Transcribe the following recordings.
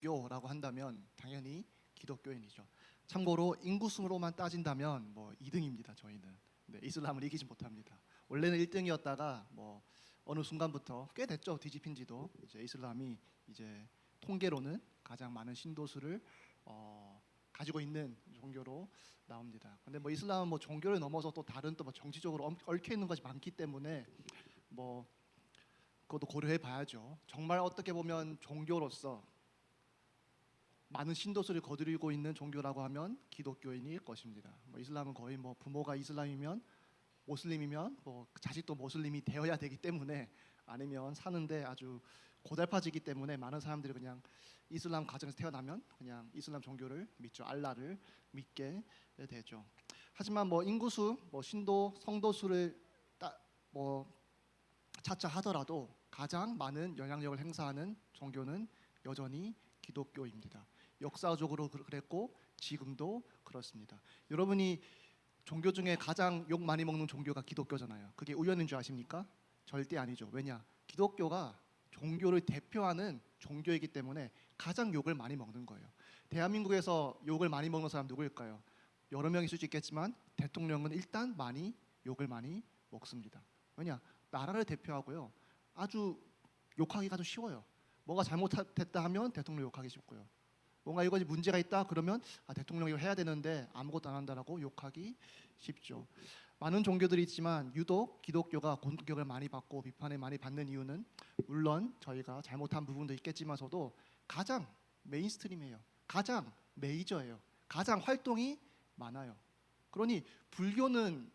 기독교라고 한다면 당연히 기독교인이죠. 참고로 인구수로만 따진다면 2등입니다. 저희는. 네, 이슬람을 이기지 못합니다. 원래는 1등이었다가 어느 순간부터 꽤 됐죠. 뒤집힌지도. 이제 이슬람이 이제 통계로는 가장 많은 신도수를 가지고 있는 종교로 나옵니다. 근데 이슬람은 종교를 넘어서 또 다른 또 정치적으로 얽혀 있는 것이 많기 때문에 그것도 고려해 봐야죠. 정말 어떻게 보면 종교로서 많은 신도수를 거두고 있는 종교라고 하면 기독교인일 것입니다. 이슬람은 거의 부모가 이슬람이면 모슬림이면 자식도 모슬림이 되어야 되기 때문에, 아니면 사는데 아주 고달파지기 때문에 많은 사람들이 그냥 이슬람 가정에서 태어나면 그냥 이슬람 종교를 믿죠. 알라를 믿게 되죠. 하지만 인구수, 신도, 성도수를 차차 하더라도 가장 많은 영향력을 행사하는 종교는 여전히 기독교입니다. 역사적으로 그랬고 지금도 그렇습니다. 여러분이 종교 중에 가장 욕 많이 먹는 종교가 기독교잖아요. 그게 우연인 줄 아십니까? 절대 아니죠. 왜냐? 기독교가 종교를 대표하는 종교이기 때문에 가장 욕을 많이 먹는 거예요. 대한민국에서 욕을 많이 먹는 사람 누구일까요? 여러 명 있을 수 있겠지만 대통령은 일단 욕을 많이 먹습니다. 왜냐? 나라를 대표하고요. 아주 욕하기가 좀 쉬워요. 뭐가 잘못됐다 하면 대통령 욕하기 쉽고요. 뭔가 이것이 문제가 있다 그러면 대통령이 이거 해야 되는데 아무것도 안 한다라고 욕하기 쉽죠. 많은 종교들이 있지만 유독 기독교가 공격을 많이 받고 비판을 많이 받는 이유는 물론 저희가 잘못한 부분도 있겠지만서도 가장 메인스트림이에요. 가장 메이저예요. 가장 활동이 많아요. 그러니 불교는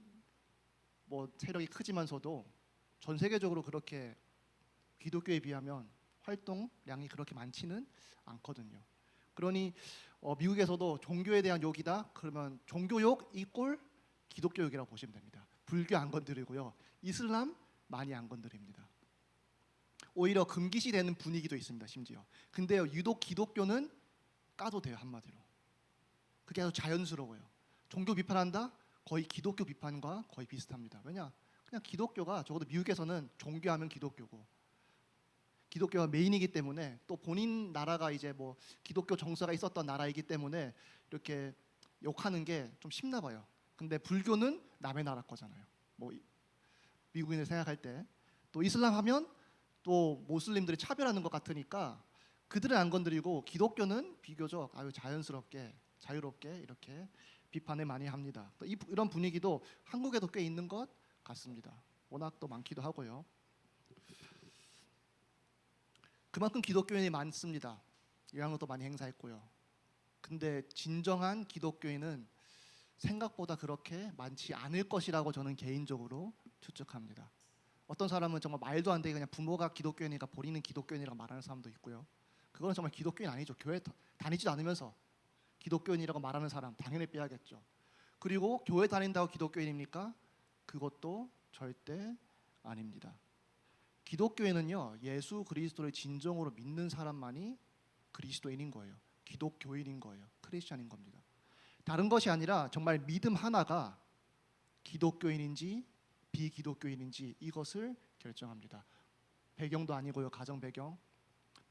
세력이 크지만서도 전 세계적으로 그렇게 기독교에 비하면 활동량이 그렇게 많지는 않거든요. 그러니 미국에서도 종교에 대한 욕이다 그러면 종교욕 이꼴 기독교욕이라고 보시면 됩니다. 불교 안 건드리고요. 이슬람 많이 안 건드립니다. 오히려 금기시 되는 분위기도 있습니다. 심지어. 근데요, 유독 기독교는 까도 돼요. 한마디로. 그게 아주 자연스러워요. 종교 비판한다? 거의 기독교 비판과 거의 비슷합니다. 왜냐? 그냥 기독교가 적어도 미국에서는 종교하면 기독교고 기독교가 메인이기 때문에, 또 본인 나라가 이제 기독교 정서가 있었던 나라이기 때문에 이렇게 욕하는 게 좀 쉽나 봐요. 근데 불교는 남의 나라 거잖아요. 미국인을 생각할 때 또 이슬람 하면 또 모슬림들이 차별하는 것 같으니까 그들은 안 건드리고 기독교는 비교적 아주 자연스럽게 자유롭게 이렇게 비판을 많이 합니다. 또 이런 분위기도 한국에도 꽤 있는 것 같습니다. 워낙 또 많기도 하고요. 그만큼 기독교인이 많습니다. 영향력도 많이 행사했고요. 근데 진정한 기독교인은 생각보다 그렇게 많지 않을 것이라고 저는 개인적으로 추측합니다. 어떤 사람은 정말 말도 안 되게 그냥 부모가 기독교인이니까 본인은 기독교인이라고 말하는 사람도 있고요. 그거는 정말 기독교인 아니죠. 교회 다니지도 않으면서 기독교인이라고 말하는 사람 당연히 빼야겠죠. 그리고 교회 다닌다고 기독교인입니까? 그것도 절대 아닙니다. 기독교인은요, 예수 그리스도를 진정으로 믿는 사람만이 그리스도인인 거예요. 기독교인인 거예요. 크리스찬인 겁니다. 다른 것이 아니라 정말 믿음 하나가 기독교인인지 비기독교인인지 이것을 결정합니다. 배경도 아니고요. 가정 배경,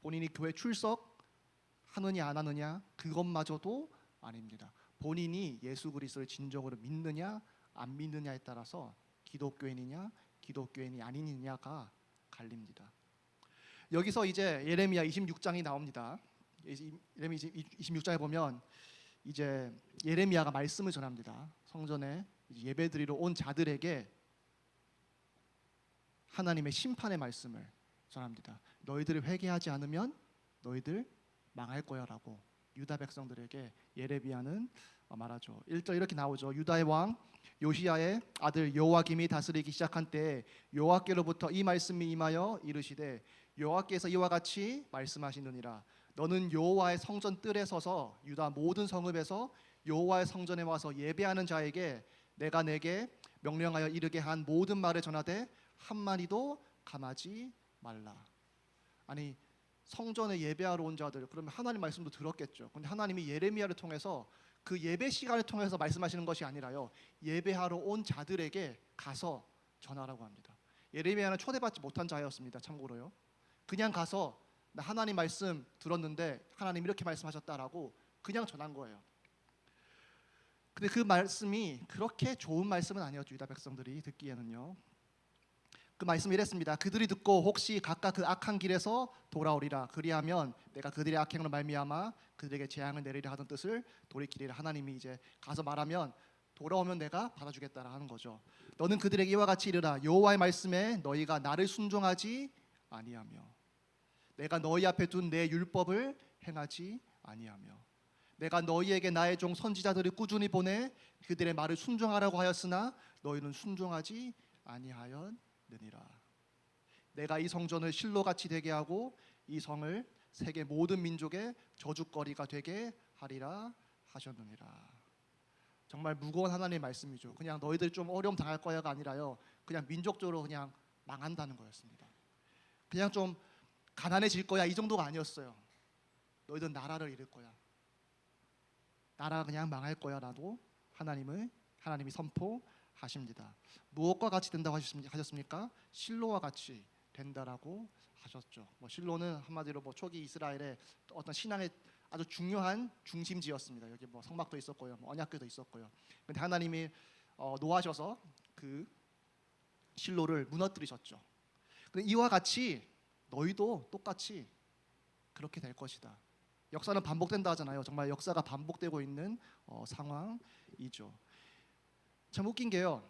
본인이 교회 출석하느냐 안 하느냐 그것마저도 아닙니다. 본인이 예수 그리스도를 진정으로 믿느냐 안 믿느냐에 따라서 기독교인이냐 기독교인이 아니냐가 갈립니다. 여기서 이제 예레미야 26장이 나옵니다. 예레미야 26장에 보면 이제 예레미야가 말씀을 전합니다. 성전에 예배드리러 온 자들에게 하나님의 심판의 말씀을 전합니다. 너희들이 회개하지 않으면 너희들 망할 거야라고 유다 백성들에게 예레미야는 말하죠. 1절 이렇게 나오죠. 유다의 왕 요시야의 아들 요아김이 다스리기 시작한 때에 여호와께로부터 이 말씀이 임하여 이르시되 여호와께서 이와 같이 말씀하시느니라. 너는 여호와의 성전 뜰에 서서 유다 모든 성읍에서 여호와의 성전에 와서 예배하는 자에게 내가 내게 명령하여 이르게 한 모든 말을 전하되 한마디도 감하지 말라. 아니, 성전에 예배하러 온 자들, 그러면 하나님 말씀도 들었겠죠. 근데 하나님이 예레미야를 통해서 그 예배 시간을 통해서 말씀하시는 것이 아니라요, 예배하러 온 자들에게 가서 전하라고 합니다. 예레미야는 초대받지 못한 자였습니다. 참고로요. 그냥 가서 나 하나님 말씀 들었는데 하나님 이렇게 말씀하셨다라고 그냥 전한 거예요. 근데 그 말씀이 그렇게 좋은 말씀은 아니었죠. 유다 백성들이 듣기에는요. 그 말씀이 이랬습니다. 그들이 듣고 혹시 각각 그 악한 길에서 돌아오리라. 그리하면 내가 그들의 악행으로 말미암아 그들에게 재앙을 내리려 하던 뜻을 돌이키리라. 하나님이 이제 가서 말하면 돌아오면 내가 받아주겠다라 하는 거죠. 너는 그들에게 이와 같이 이르라. 여호와의 말씀에 너희가 나를 순종하지 아니하며 내가 너희 앞에 둔 내 율법을 행하지 아니하며 내가 너희에게 나의 종 선지자들을 꾸준히 보내 그들의 말을 순종하라고 하였으나 너희는 순종하지 아니하였느니라. 내가 이 성전을 실로같이 되게 하고 이 성을 세계 모든 민족의 저주거리가 되게 하리라 하셨느니라. 정말 무거운 하나님의 말씀이죠. 그냥 너희들 좀 어려움 당할 거야가 아니라요. 그냥 민족적으로 그냥 망한다는 거였습니다. 그냥 좀 가난해질 거야 이 정도가 아니었어요. 너희들 나라를 잃을 거야. 나라가 그냥 망할 거야라고 하나님이 선포하십니다. 무엇과 같이 된다고 하셨습니까? 실로와 같이 된다라고 하셨죠. 실로는 한마디로 초기 이스라엘의 어떤 신앙의 아주 중요한 중심지였습니다. 여기 성막도 있었고요, 언약궤도 있었고요. 근데 하나님이 노하셔서 그 실로를 무너뜨리셨죠. 근데 이와 같이 너희도 똑같이 그렇게 될 것이다. 역사는 반복된다 하잖아요. 정말 역사가 반복되고 있는 상황이죠. 참 웃긴 게요.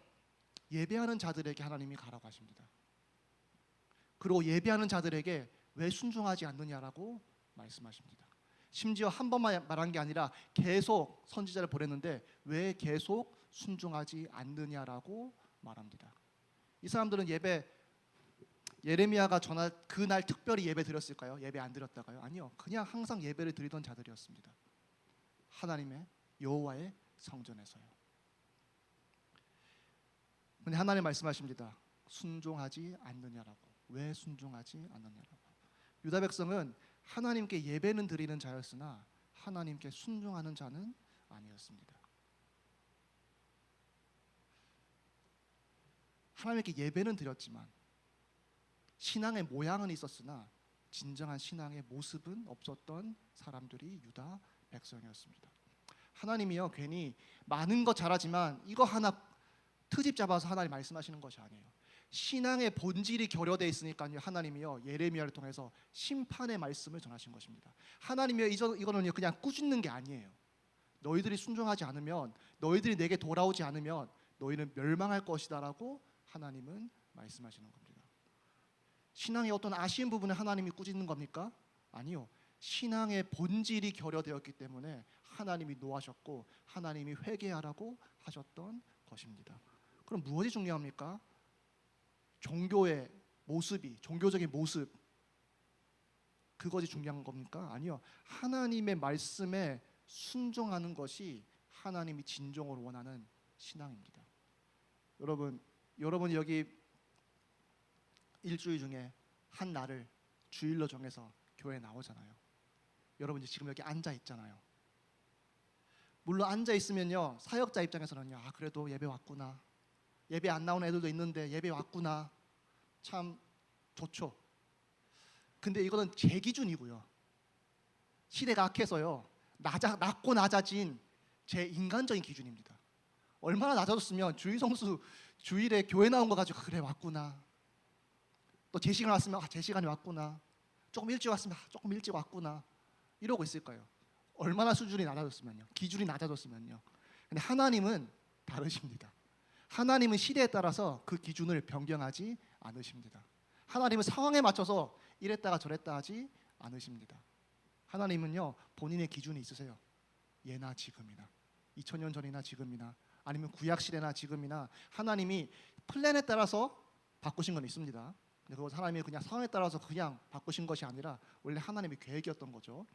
예배하는 자들에게 하나님이 가라고 하십니다. 그리고 예배하는 자들에게 왜 순종하지 않느냐라고 말씀하십니다. 심지어 한 번만 말한 게 아니라 계속 선지자를 보냈는데 왜 계속 순종하지 않느냐라고 말합니다. 이 사람들은 예레미야가 전할 그날 특별히 예배 드렸을까요? 예배 안 드렸다가요? 아니요. 그냥 항상 예배를 드리던 자들이었습니다. 하나님의 여호와의 성전에서요. 근데 하나님 말씀하십니다. 순종하지 않느냐라고. 왜 순종하지 않느냐라고. 유다 백성은 하나님께 예배는 드리는 자였으나 하나님께 순종하는 자는 아니었습니다. 하나님께 예배는 드렸지만 신앙의 모양은 있었으나 진정한 신앙의 모습은 없었던 사람들이 유다 백성이었습니다. 하나님이요 괜히 많은 거 잘하지만 이거 하나 트집 잡아서 하나님 말씀하시는 것이 아니에요. 신앙의 본질이 결여되어 있으니까요. 하나님이요 예레미야를 통해서 심판의 말씀을 전하신 것입니다. 하나님이요 이거는 그냥 꾸짖는 게 아니에요. 너희들이 순종하지 않으면, 너희들이 내게 돌아오지 않으면 너희는 멸망할 것이다라고 하나님은 말씀하시는 겁니다. 신앙의 어떤 아쉬운 부분에 하나님이 꾸짖는 겁니까? 아니요. 신앙의 본질이 결여되었기 때문에 하나님이 노하셨고 하나님이 회개하라고 하셨던 것입니다. 그럼 무엇이 중요합니까? 종교의 모습이, 종교적인 모습, 그것이 중요한 겁니까? 아니요. 하나님의 말씀에 순종하는 것이 하나님이 진정으로 원하는 신앙입니다. 여러분이 여기 일주일 중에 한 날을 주일로 정해서 교회에 나오잖아요. 여러분 지금 여기 앉아 있잖아요. 물론 앉아 있으면요 사역자 입장에서는요 그래도 예배 왔구나. 예배 안 나오는 애들도 있는데 예배 왔구나. 참 좋죠. 근데 이거는 제 기준이고요. 시대가 악해서요 낮고 낮아진 제 인간적인 기준입니다. 얼마나 낮아졌으면 주일 성수 주일에 교회 나온 거 가지고 그래 왔구나. 또 제 시간 왔으면 제 시간이 왔구나. 조금 일찍 왔으면 조금 일찍 왔구나. 이러고 있을 거예요. 얼마나 수준이 낮아졌으면요. 기준이 낮아졌으면요. 근데 하나님은 다르십니다. 하나님은 시대에 따라서 그 기준을 변경하지 않으십니다. 하나님은 상황에 맞춰서 이랬다가 저랬다 하지 않으십니다. 하나님은요 본인의 기준이 있으세요. 예나 지금이나 2000년 전이나 지금이나 아니면 구약 시대나 지금이나 하나님이 플랜에 따라서 바꾸신 건 있습니다. 근데 그것 하나님이 그냥 상황에 따라서 그냥 바꾸신 것이 아니라 원래 하나님의 계획이었던 거죠.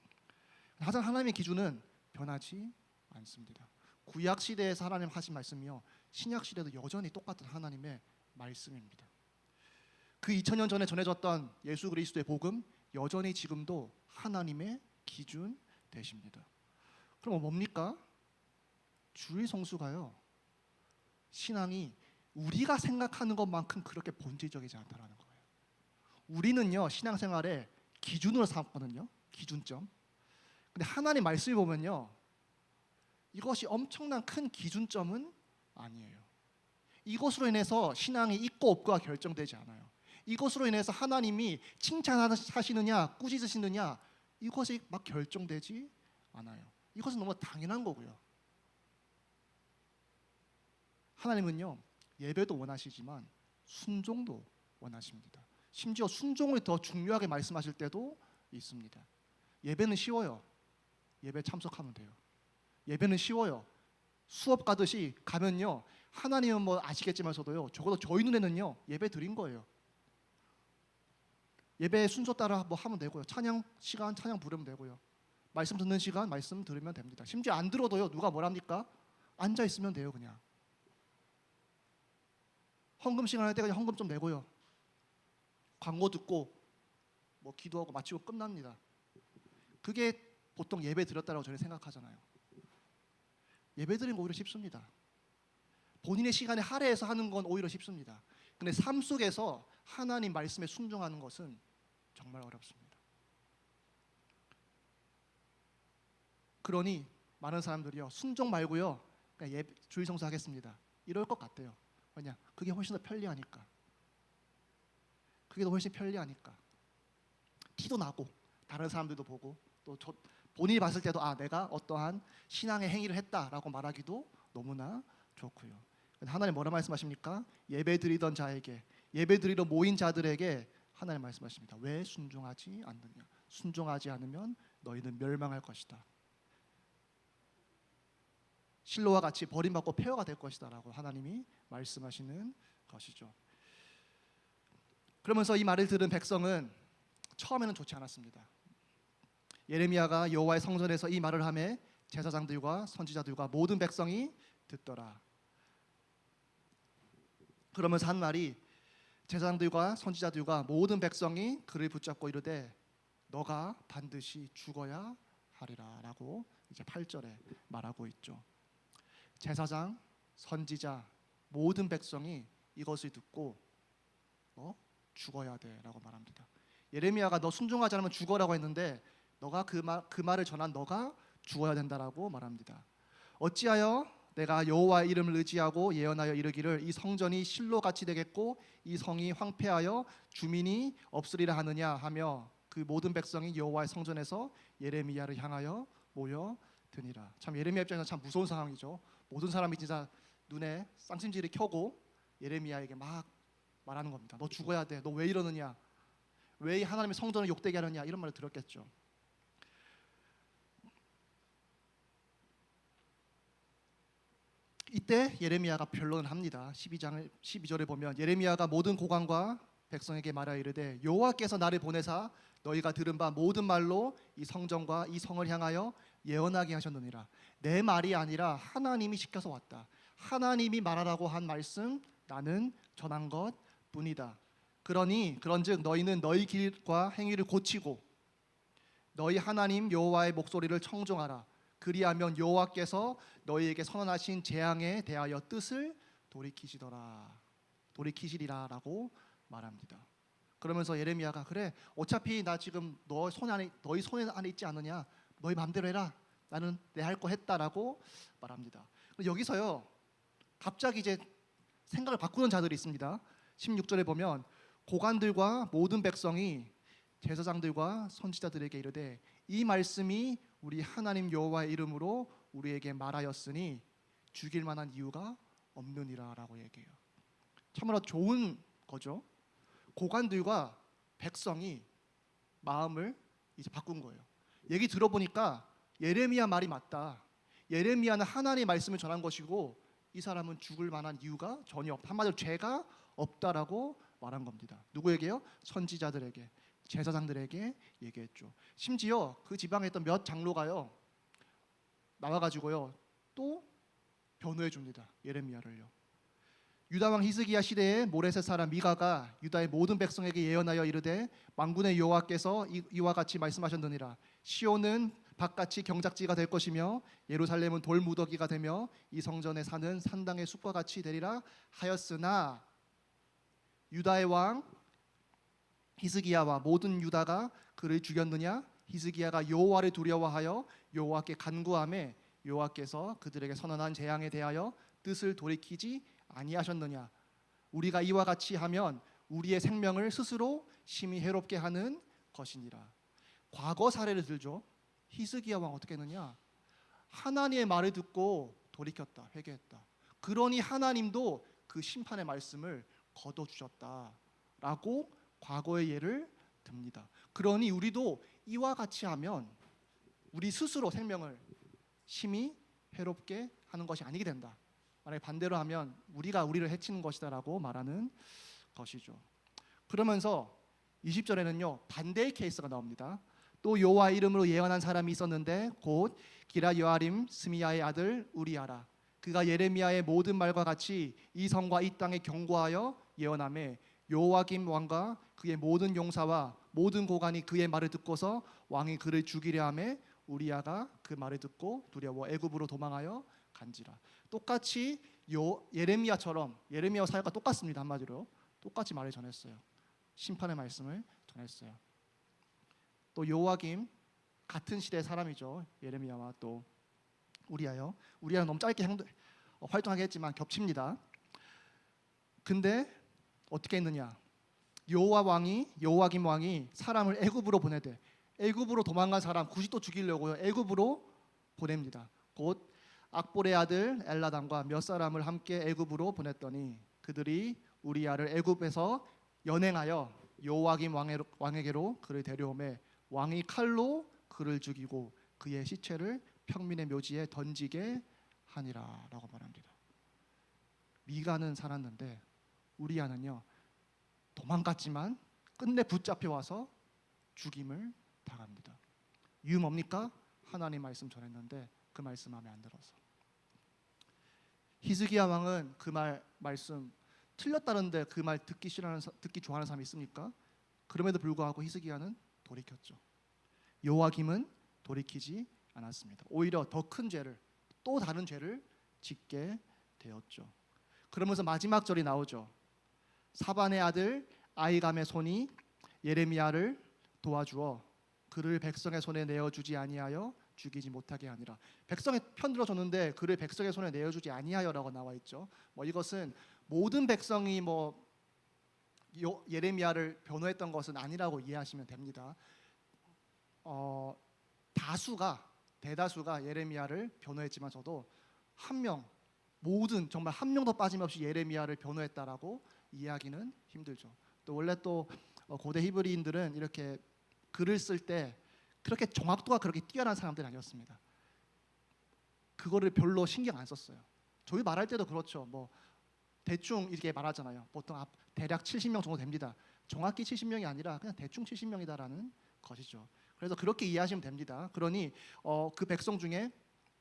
하지만 하나님의 기준은 변하지 않습니다. 구약 시대에서 하나님 하신 말씀이요 신약 시대도 여전히 똑같은 하나님의 말씀입니다. 그 2000년 전에 전해졌던 예수 그리스도의 복음 여전히 지금도 하나님의 기준 되십니다. 그럼 뭡니까? 주일 성수가요 신앙이 우리가 생각하는 것만큼 그렇게 본질적이지 않다라는 거예요. 우리는요 신앙생활에 기준으로 삼았거든요. 기준점. 근데 하나님 말씀을 보면요, 이것이 엄청난 큰 기준점은 아니에요. 이것으로 인해서 신앙이 있고 없고가 결정되지 않아요. 이것으로 인해서 하나님이 칭찬하시느냐 꾸짖으시느냐 이것이 막 결정되지 않아요. 이것은 너무 당연한 거고요. 하나님은요, 예배도 원하시지만 순종도 원하십니다. 심지어 순종을 더 중요하게 말씀하실 때도 있습니다. 예배는 쉬워요. 예배 참석하면 돼요. 예배는 쉬워요. 수업 가듯이 가면요, 하나님은 뭐 아시겠지만서도요, 적어도 저희 눈에는요 예배 드린 거예요. 예배 순서 따라 뭐 하면 되고요. 찬양 시간 찬양 부르면 되고요. 말씀 듣는 시간 말씀 들으면 됩니다. 심지어 안 들어도요, 누가 뭐랍니까? 앉아 있으면 돼요. 그냥 헌금 시간 할 때 그냥 헌금 좀 내고요. 광고 듣고 뭐 기도하고 마치고 끝납니다. 그게 보통 예배 드렸다라고 저는 생각하잖아요. 예배 드리는 거 오히려 쉽습니다. 본인의 시간에 할애해서 하는 건 오히려 쉽습니다. 근데 삶 속에서 하나님 말씀에 순종하는 것은 정말 어렵습니다. 그러니 많은 사람들이요, 순종 말고요 그냥 주일 성수하겠습니다 이럴 것 같아요. 왜냐? 그게 훨씬 더 편리하니까. 그게 더 훨씬 편리하니까. 티도 나고 다른 사람들도 보고 또 본인이 봤을 때도 내가 어떠한 신앙의 행위를 했다라고 말하기도 너무나 좋고요. 하나님 뭐라 말씀하십니까? 예배 드리던 자에게, 예배 드리러 모인 자들에게 하나님 말씀하십니다. 왜 순종하지 않느냐? 순종하지 않으면 너희는 멸망할 것이다. 실로와 같이 버림받고 폐허가 될 것이다 라고 하나님이 말씀하시는 것이죠. 그러면서 이 말을 들은 백성은 처음에는 좋지 않았습니다. 예레미야가 여호와의 성전에서 이 말을 하매 제사장들과 선지자들과 모든 백성이 듣더라. 그러면서 한 말이, 제사장들과 선지자들과 모든 백성이 그를 붙잡고 이르되 너가 반드시 죽어야 하리라 라고 이제 8절에 말하고 있죠. 제사장, 선지자, 모든 백성이 이것을 듣고 죽어야 돼 라고 말합니다. 예레미야가 너 순종하지 않으면 죽어라고 했는데 너가 그 말을 전한 너가 죽어야 된다라고 말합니다. 어찌하여 내가 여호와의 이름을 의지하고 예언하여 이르기를 이 성전이 실로같이 되겠고 이 성이 황폐하여 주민이 없으리라 하느냐 하며 그 모든 백성이 여호와의 성전에서 예레미야를 향하여 모여드니라. 참 예레미야 입장에서 참 무서운 상황이죠. 모든 사람이 진짜 눈에 쌍심지를 켜고 예레미야에게 막 말하는 겁니다. 너 죽어야 돼. 너 왜 이러느냐? 왜 하나님의 성전을 욕되게 하느냐? 이런 말을 들었겠죠. 이때 예레미야가 변론을 합니다. 12절에 보면 예레미야가 모든 고관과 백성에게 말하여 이르되 여호와께서 나를 보내사 너희가 들은 바 모든 말로 이 성전과 이 성을 향하여 예언하게 하셨느니라. 내 말이 아니라 하나님이 시켜서 왔다. 하나님이 말하라고 한 말씀 나는 전한 것뿐이다. 그런즉 너희는 너희 길과 행위를 고치고 너희 하나님 여호와의 목소리를 청종하라. 그리하면 여호와께서 너희에게 선언하신 재앙에 대하여 뜻을 돌이키시리라라고 말합니다. 그러면서 예레미야가 그래 어차피 나 지금 너희 손 안에 있지 않느냐? 너희 마음대로 해라. 나는 내 할 거 했다라고 말합니다. 여기서요 갑자기 이제 생각을 바꾸는 자들이 있습니다. 16절에 보면 고관들과 모든 백성이 제사장들과 선지자들에게 이르되 이 말씀이 우리 하나님 여호와의 이름으로 우리에게 말하였으니 죽일 만한 이유가 없느니라라고 얘기해요. 참으로 좋은 거죠. 고관들과 백성이 마음을 이제 바꾼 거예요. 얘기 들어보니까 예레미야 말이 맞다. 예레미야는 하나님의 말씀을 전한 것이고 이 사람은 죽을 만한 이유가 전혀 없다. 한마디로 죄가 없다라고 말한 겁니다. 누구에게요? 선지자들에게, 제사장들에게 얘기했죠. 심지어 그 지방에 있던 몇 장로가요 나와가지고요 또 변호해 줍니다. 예레미야를요. 유다 왕 히스기야 시대에 모레셋 사람 미가가 유다의 모든 백성에게 예언하여 이르되 만군의 여호와께서 이와 같이 말씀하셨느니라. 시온은 밭같이 경작지가 될 것이며 예루살렘은 돌무더기가 되며 이 성전에 사는 산당의 숲과 같이 되리라 하였으나 유다의 왕 히스기야와 모든 유다가 그를 죽였느냐? 히스기야가 여호와를 두려워하여 여호와께 간구하매 여호와께서 그들에게 선언한 재앙에 대하여 뜻을 돌이키지 아니하셨느냐? 우리가 이와 같이 하면 우리의 생명을 스스로 심히 해롭게 하는 것이니라. 과거 사례를 들죠. 히스기야 왕 어떻게 했느냐? 하나님의 말을 듣고 돌이켰다, 회개했다. 그러니 하나님도 그 심판의 말씀을 거둬주셨다라고 과거의 예를 듭니다. 그러니 우리도 이와 같이 하면 우리 스스로 생명을 심히 해롭게 하는 것이 아니게 된다. 만약에 반대로 하면 우리가 우리를 해치는 것이다라고 말하는 것이죠. 그러면서 20절에는요 반대의 케이스가 나옵니다. 또 여호와 이름으로 예언한 사람이 있었는데 곧 기라 여아림 스미야의 아들 우리야라. 그가 예레미야의 모든 말과 같이 이 성과 이 땅에 경고하여 예언하매 여호와김 왕과 그의 모든 용사와 모든 고관이 그의 말을 듣고서 왕이 그를 죽이려 하매 우리야가 그 말을 듣고 두려워 애굽으로 도망하여 간지라. 똑같이 예레미야처럼 예레미야 사역과 똑같습니다. 한마디로 똑같이 말을 전했어요. 심판의 말씀을 전했어요. 또 요아김 같은 시대의 사람이죠. 예레미야와 또 우리야요. 우리야는 너무 짧게 활동하게 했지만 겹칩니다. 근데 어떻게 했느냐? 여호와김 왕이 사람을 애굽으로 보내되 애굽으로 도망간 사람 굳이 또 죽이려고요. 애굽으로 보냅니다. 곧 악볼의 아들 엘라담과 몇 사람을 함께 애굽으로 보냈더니 그들이 우리야를 애굽에서 연행하여 여호와김 왕에게로 그를 데려오매 왕이 칼로 그를 죽이고 그의 시체를 평민의 묘지에 던지게 하니라라고 말합니다. 미가는 살았는데 우리야는요 도망갔지만 끝내 붙잡혀 와서 죽임을 당합니다. 이유 뭡니까? 하나님 말씀 전했는데 그 말씀 마음에 안 들어서. 히스기야 왕은 그 말씀 틀렸다는데 그 말 듣기 좋아하는 사람이 있습니까? 그럼에도 불구하고 히스기야는 돌이켰죠. 요아김은 돌이키지 않았습니다. 오히려 더 큰 죄를 또 다른 죄를 짓게 되었죠. 그러면서 마지막 절이 나오죠. 사반의 아들 아이감의 손이 예레미야를 도와주어 그를 백성의 손에 내어주지 아니하여 죽이지 못하게 하니라. 백성에 편들어줬는데 그를 백성의 손에 내어주지 아니하여라고 나와 있죠. 이것은 모든 백성이 예레미야를 변호했던 것은 아니라고 이해하시면 됩니다. 대다수가 예레미야를 변호했지만서도 정말 한 명도 빠짐없이 예레미야를 변호했다라고 이해하기는 힘들죠. 또 원래 또 고대 히브리인들은 이렇게 글을 쓸 때 그렇게 정확도가 그렇게 뛰어난 사람들이 아니었습니다. 그거를 별로 신경 안 썼어요. 저희 말할 때도 그렇죠. 대충 이렇게 말하잖아요. 보통 대략 70명 정도 됩니다. 정확히 70명이 아니라 그냥 대충 70명이다라는 것이죠. 그래서 그렇게 이해하시면 됩니다. 그러니 그 백성 중에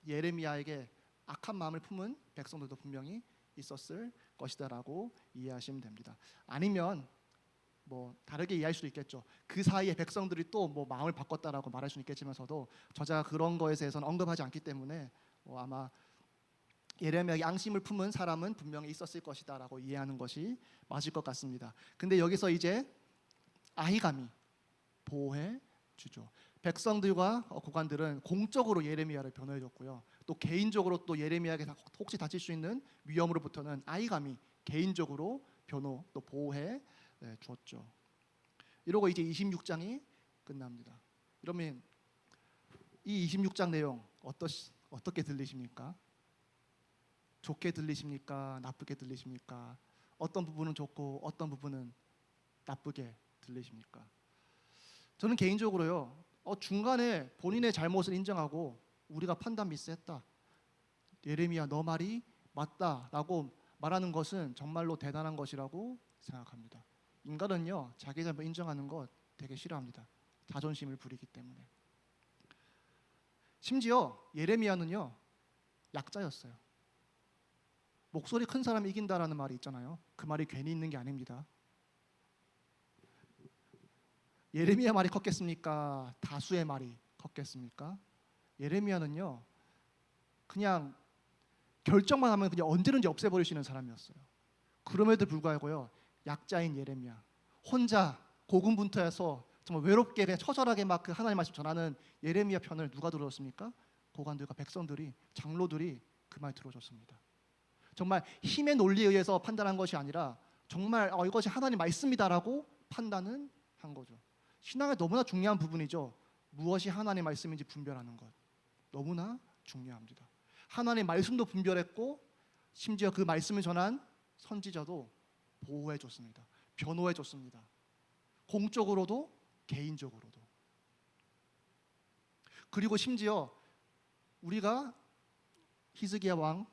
예레미야에게 악한 마음을 품은 백성들도 분명히 있었을 것이다라고 이해하시면 됩니다. 아니면 다르게 이해할 수도 있겠죠. 그 사이에 백성들이 또 마음을 바꿨다라고 말할 수는 있겠지만서도 저자가 그런 거에 대해서는 언급하지 않기 때문에 아마 예레미야의 양심을 품은 사람은 분명히 있었을 것이다라고 이해하는 것이 맞을 것 같습니다. 근데 여기서 이제 아히감이 보호해 주죠. 백성들과 고관들은 공적으로 예레미야를 변호해 줬고요. 또 개인적으로 또 예레미야에게 혹시 다칠 수 있는 위험으로부터는 아히감이 개인적으로 변호 또 보호해 주었죠. 이러고 이제 26장이 끝납니다. 그러면 이 26장 내용 어떻게 들리십니까? 좋게 들리십니까? 나쁘게 들리십니까? 어떤 부분은 좋고 어떤 부분은 나쁘게 들리십니까? 저는 개인적으로요. 중간에 본인의 잘못을 인정하고 우리가 판단 미스했다. 예레미야 너 말이 맞다라고 말하는 것은 정말로 대단한 것이라고 생각합니다. 인간은요 자기 잘못 인정하는 것 되게 싫어합니다. 자존심을 부리기 때문에. 심지어 예레미야는요 약자였어요. 목소리 큰 사람이 이긴다라는 말이 있잖아요. 그 말이 괜히 있는 게 아닙니다. 예레미야 말이 컸겠습니까? 다수의 말이 컸겠습니까? 예레미야는요 그냥 결정만 하면 그냥 언제든지 없애버리시는 사람이었어요. 그럼에도 불구하고요 약자인 예레미야 혼자 고군분투해서 정말 외롭게 그냥 처절하게 막 그 하나님 말씀 전하는 예레미야 편을 누가 들어줬습니까? 고관들과 백성들이, 장로들이 그 말 들어줬습니다. 정말 힘의 논리에 의해서 판단한 것이 아니라 정말 이것이 하나님 말씀이다라고 판단은 한 거죠. 신앙의 너무나 중요한 부분이죠. 무엇이 하나님 말씀인지 분별하는 것. 너무나 중요합니다. 하나님 말씀도 분별했고 심지어 그 말씀을 전한 선지자도 보호해 줬습니다. 변호해 줬습니다. 공적으로도 개인적으로도. 그리고 심지어 우리가 히스기야 왕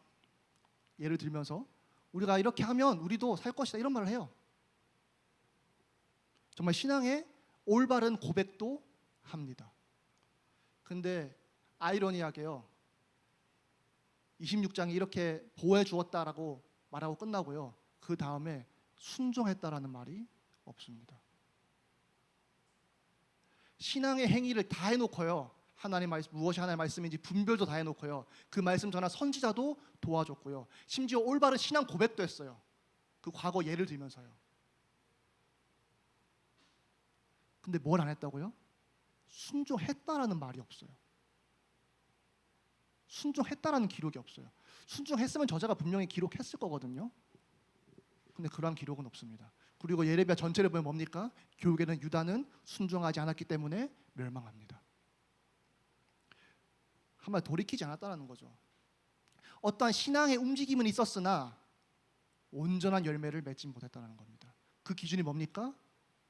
예를 들면서 우리가 이렇게 하면 우리도 살 것이다 이런 말을 해요. 정말 신앙의 올바른 고백도 합니다. 근데 아이러니하게요. 26장이 이렇게 보호해 주었다라고 말하고 끝나고요. 그 다음에 순종했다라는 말이 없습니다. 신앙의 행위를 다 해놓고요. 하나님 말씀, 무엇이 하나님의 말씀인지 분별도 다 해놓고요. 그 말씀 전한 선지자도 도와줬고요. 심지어 올바른 신앙 고백도 했어요. 그 과거 예를 들면서요. 근데 뭘 안 했다고요? 순종했다라는 말이 없어요. 순종했다라는 기록이 없어요. 순종했으면 저자가 분명히 기록했을 거거든요. 근데 그러한 기록은 없습니다. 그리고 예레미야 전체를 보면 뭡니까? 결국에는 유다는 순종하지 않았기 때문에 멸망합니다. 한마디로 돌이키지 않았다는 거죠. 어떠한 신앙의 움직임은 있었으나 온전한 열매를 맺지 못했다는 겁니다. 그 기준이 뭡니까?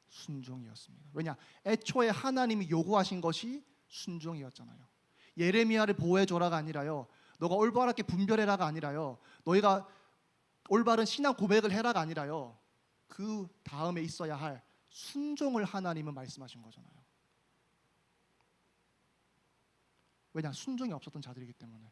순종이었습니다. 왜냐? 애초에 하나님이 요구하신 것이 순종이었잖아요. 예레미야를 보호해줘라가 아니라요. 너가 올바르게 분별해라가 아니라요. 너희가 올바른 신앙 고백을 해라가 아니라요. 그 다음에 있어야 할 순종을 하나님은 말씀하신 거잖아요. 왜냐? 순종이 없었던 자들이기 때문에.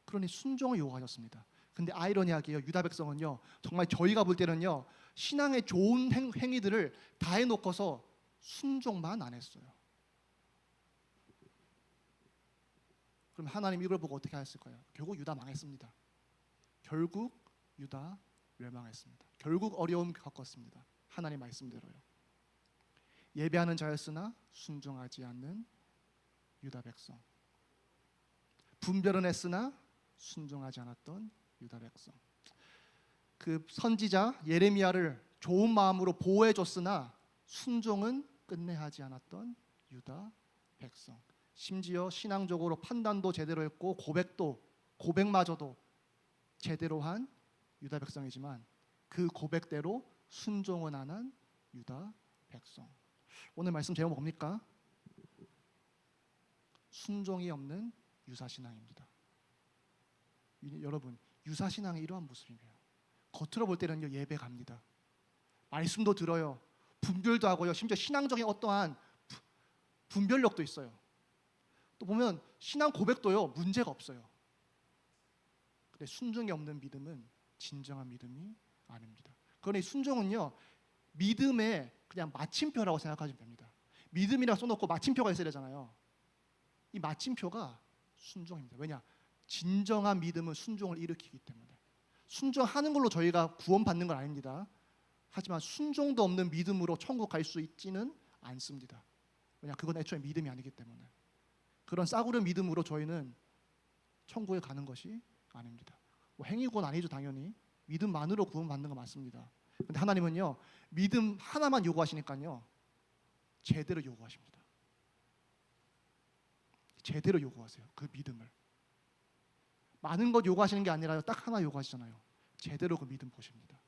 그러니 순종을 요구하셨습니다. 근데 아이러니하게요. 유다 백성은요. 정말 저희가 볼 때는요. 신앙의 좋은 행위들을 다 해놓고서 순종만 안 했어요. 그럼 하나님 이걸 보고 어떻게 하셨을까요? 결국 유다 망했습니다. 결국 유다 멸망했습니다. 결국 어려움 겪었습니다. 하나님 말씀대로요. 예배하는 자였으나 순종하지 않는 유다 백성. 분별은 했으나 순종하지 않았던 유다 백성. 그 선지자 예레미야를 좋은 마음으로 보호해 줬으나 순종은 끝내 하지 않았던 유다 백성. 심지어 신앙적으로 판단도 제대로 했고 고백마저도 제대로 한 유다 백성이지만 그 고백대로 순종은 안 한 유다 백성. 오늘 말씀 제목 뭡니까? 순종이 없는 유사신앙입니다. 여러분, 유사신앙이 이러한 모습이에요. 겉으로 볼 때는요, 예배 갑니다. 말씀도 들어요. 분별도 하고요. 심지어 신앙적인 어떠한 분별력도 있어요. 또 보면 신앙 고백도요, 문제가 없어요. 근데 순종이 없는 믿음은 진정한 믿음이 아닙니다. 그러니 순종은요, 믿음의 그냥 마침표라고 생각하시면 됩니다. 믿음이라고 써놓고 마침표가 있어야 되잖아요. 이 마침표가 순종입니다. 왜냐? 진정한 믿음은 순종을 일으키기 때문에. 순종하는 걸로 저희가 구원받는 건 아닙니다. 하지만 순종도 없는 믿음으로 천국 갈 수 있지는 않습니다. 왜냐? 그건 애초에 믿음이 아니기 때문에. 그런 싸구려 믿음으로 저희는 천국에 가는 것이 아닙니다. 뭐 행위곤 아니죠, 당연히. 믿음만으로 구원받는 거 맞습니다. 근데 하나님은요, 믿음 하나만 요구하시니까요, 제대로 요구하십니다. 제대로 요구하세요. 그 믿음을. 많은 것 요구하시는 게 아니라 딱 하나 요구하시잖아요. 제대로 그 믿음 보십니다.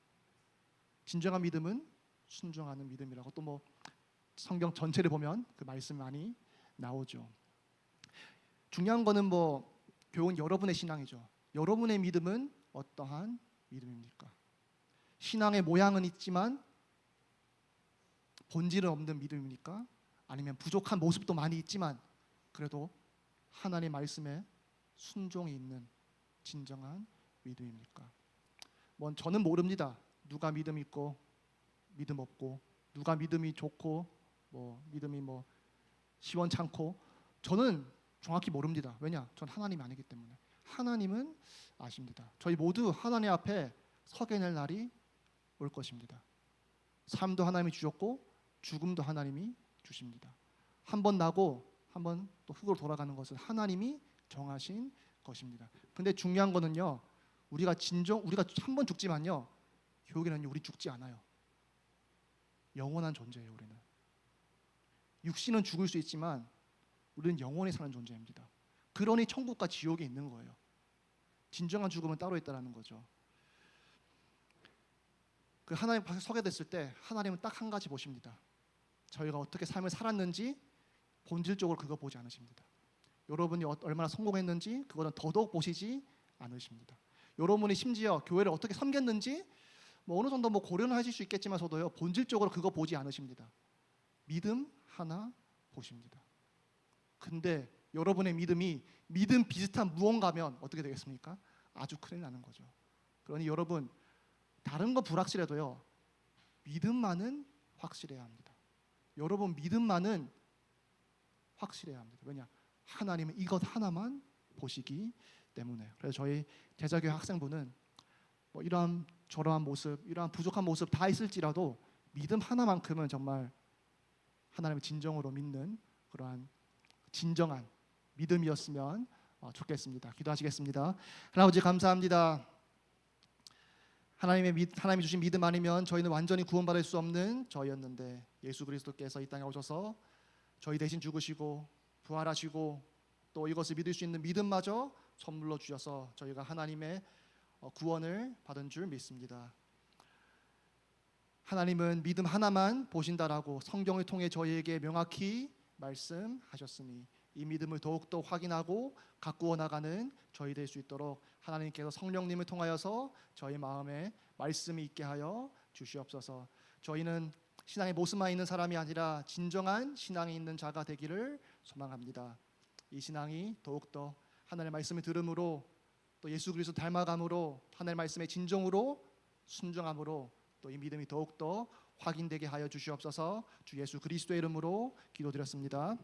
진정한 믿음은 순종하는 믿음이라고 또 뭐 성경 전체를 보면 그 말씀 많이 나오죠. 중요한 거는 뭐 교훈 여러분의 신앙이죠. 여러분의 믿음은 어떠한 믿음입니까? 신앙의 모양은 있지만 본질은 없는 믿음입니까? 아니면 부족한 모습도 많이 있지만 그래도 하나님의 말씀에 순종이 있는 진정한 믿음입니까? 뭐 저는 모릅니다. 누가 믿음 있고 믿음 없고, 누가 믿음이 좋고 뭐 믿음이 뭐 시원찮고, 저는 정확히 모릅니다. 왜냐? 전 하나님이 아니기 때문에. 하나님은 아십니다. 저희 모두 하나님 앞에 서게 될 날이 올 것입니다. 삶도 하나님이 주셨고 죽음도 하나님이 주십니다. 한 번 나고 한 번 또 흙으로 돌아가는 것은 하나님이 정하신 것입니다. 근데 중요한 거는요, 우리가 한 번 죽지만요, 교육에는요 우리 죽지 않아요. 영원한 존재예요. 우리는 육신은 죽을 수 있지만 우리는 영원히 사는 존재입니다. 그러니 천국과 지옥이 있는 거예요. 진정한 죽음은 따로 있다라는 거죠. 그 하나님 앞에 서게 됐을 때 하나님은 딱 한 가지 보십니다. 저희가 어떻게 삶을 살았는지 본질적으로 그거 보지 않으십니다. 여러분이 얼마나 성공했는지 그거는 더더욱 보시지 않으십니다. 여러분이 심지어 교회를 어떻게 섬겼는지 뭐 어느 정도 뭐 고려는 하실 수 있겠지만서도요, 본질적으로 그거 보지 않으십니다. 믿음 하나 보십니다. 근데 여러분의 믿음이 믿음 비슷한 무언가면 어떻게 되겠습니까? 아주 큰일 나는 거죠. 그러니 여러분, 다른 거 불확실해도요, 믿음만은 확실해야 합니다. 여러분 믿음만은 확실해야 합니다. 왜냐? 하나님은 이것 하나만 보시기 때문에. 그래서 저희 제자교회 학생부는 뭐 이러한 저러한 모습, 이러한 부족한 모습 다 있을지라도 믿음 하나만큼은 정말 하나님을 진정으로 믿는 그러한 진정한 믿음이었으면 좋겠습니다. 기도하시겠습니다. 하나님 감사합니다. 하나님이 주신 믿음 아니면 저희는 완전히 구원받을 수 없는 저희였는데 예수 그리스도께서 이 땅에 오셔서 저희 대신 죽으시고 부활하시고 또 이것을 믿을 수 있는 믿음마저 선물로 주셔서 저희가 하나님의 구원을 받은 줄 믿습니다. 하나님은 믿음 하나만 보신다라고 성경을 통해 저희에게 명확히 말씀하셨으니 이 믿음을 더욱더 확인하고 가꾸어 나가는 저희 될 수 있도록 하나님께서 성령님을 통하여서 저희 마음에 말씀이 있게 하여 주시옵소서. 저희는 신앙의 모습만 있는 사람이 아니라 진정한 신앙이 있는 자가 되기를 소망합니다. 이 신앙이 더욱더 하나님의 말씀을 들음으로 또 예수 그리스도 닮아감으로 하나님의 말씀에 진정으로 순종함으로 또 이 믿음이 더욱더 확인되게 하여 주시옵소서. 주 예수 그리스도의 이름으로 기도드렸습니다.